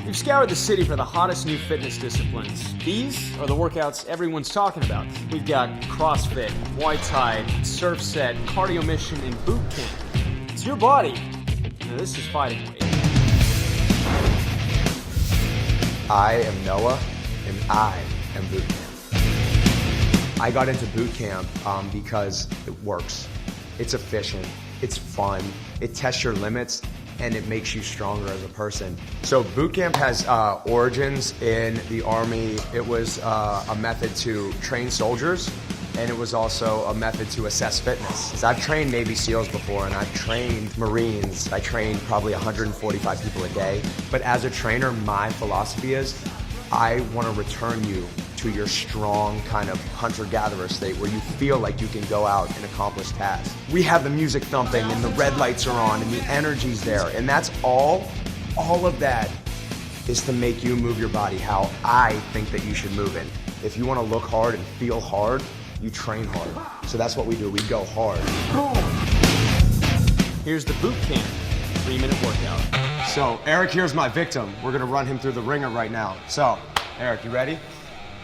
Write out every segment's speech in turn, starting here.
We've scoured the city for the hottest new fitness disciplines. These are the workouts everyone's talking about. We've got CrossFit, Muay Thai, Surf Set, Cardio Mission, and Boot Camp. It's your body. Now this is fighting weight. I am Noah, and I am boot camp. I got into boot camp because it works. It's efficient, it's fun, it tests your limits, and it makes you stronger as a person. So boot camp has origins in the Army. It was a method to train soldiers, and it was also a method to assess fitness. So I've trained Navy SEALs before, and I've trained Marines. I trained probably 145 people a day. But as a trainer, my philosophy is, I want to return you to your strong kind of hunter-gatherer state where you feel like you can go out and accomplish tasks. We have the music thumping and the red lights are on and the energy's there, and that's all of that is to make you move your body how I think that you should move it. If you want to look hard and feel hard, you train hard. So that's what we do, we go hard. Here's the boot camp 3-minute workout. So Eric here's my victim. We're gonna run him through the ringer right now. So, Eric, you ready?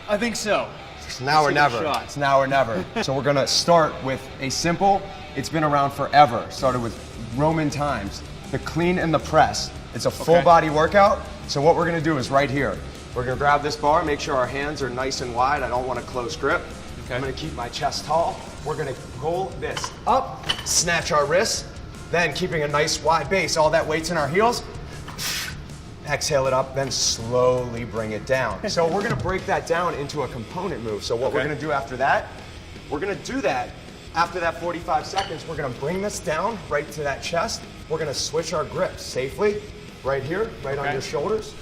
I think so. It's now or never. It's now or never. So we're gonna start with a simple, it's been around forever, started with Roman times, the clean and the press. It's a full body workout. So what we're gonna do is right here. We're gonna grab this bar, make sure our hands are nice and wide. I don't want a close grip. Okay. I'm gonna keep my chest tall. We're gonna pull this up, snatch our wrists, then keeping a nice wide base, all that weight's in our heels. Exhale it up, then slowly bring it down. So we're gonna break that down into a component move. So what we're gonna do after that, we're gonna do that after that 45 seconds, we're gonna bring this down right to that chest. We're gonna switch our grip safely, right here, right on your shoulders.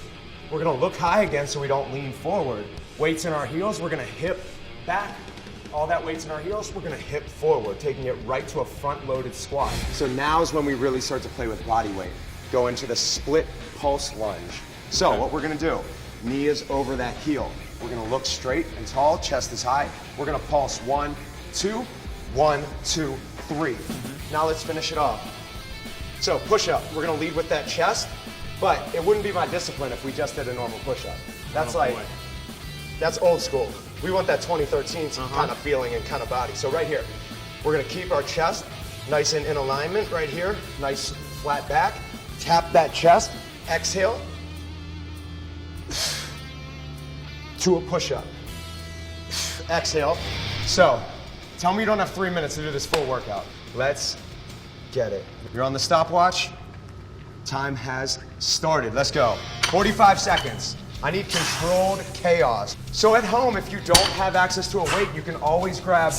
We're gonna look high again so we don't lean forward. Weights in our heels, we're gonna hip back. All that weight's in our heels, we're gonna hip forward, taking it right to a front-loaded squat. So now is when we really start to play with body weight. Go into the split pulse lunge. So what we're gonna do, knee is over that heel. We're gonna look straight and tall, chest is high. We're gonna pulse 1, 2, 1, 2, 3. Now let's finish it off. So push up, we're gonna lead with that chest, but it wouldn't be my discipline if we just did a normal push up. That's that's old school. We want that 2013 kind of feeling and kind of body. So right here, we're gonna keep our chest nice and in alignment right here, nice flat back. Tap that chest, exhale to a push-up. Exhale. So, tell me you don't have 3 minutes to do this full workout. Let's get it. You're on the stopwatch. Time has started. Let's go. 45 seconds. I need controlled chaos. So at home, if you don't have access to a weight, you can always grab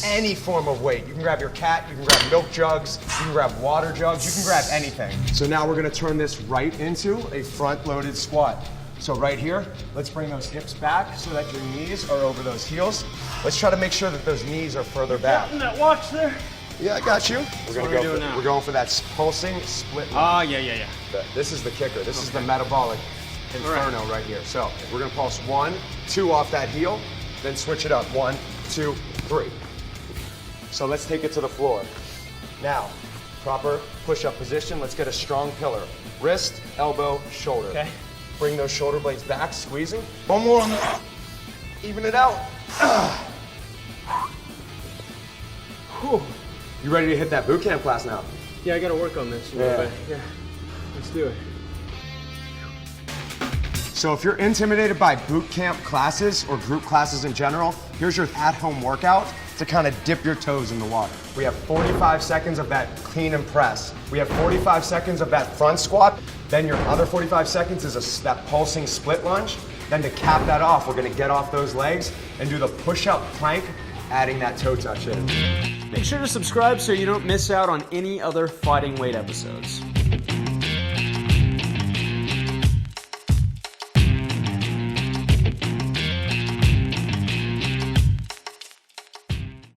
any form of weight. You can grab your cat, you can grab milk jugs, you can grab water jugs, you can grab anything. So now we're gonna turn this right into a front-loaded squat. So right here, let's bring those hips back so that your knees are over those heels. Let's try to make sure that those knees are further back. Got that watch there? Yeah, I got you. We're going for that pulsing split. Yeah. This is the kicker. This is the metabolic inferno right here. So we're gonna pulse 1, 2 off that heel, then switch it up. 1, 2, 3. So let's take it to the floor. Now, proper push-up position. Let's get a strong pillar. Wrist, elbow, shoulder. Okay. Bring those shoulder blades back, squeezing. One more on the, even it out. You ready to hit that boot camp class now? Yeah, I gotta work on this a little bit. Yeah, let's do it. So if you're intimidated by boot camp classes or group classes in general, here's your at-home workout to kind of dip your toes in the water. We have 45 seconds of that clean and press. We have 45 seconds of that front squat. Then your other 45 seconds is that pulsing split lunge. Then to cap that off, we're gonna get off those legs and do the push-up plank, adding that toe touch in. Make sure to subscribe so you don't miss out on any other fighting weight episodes.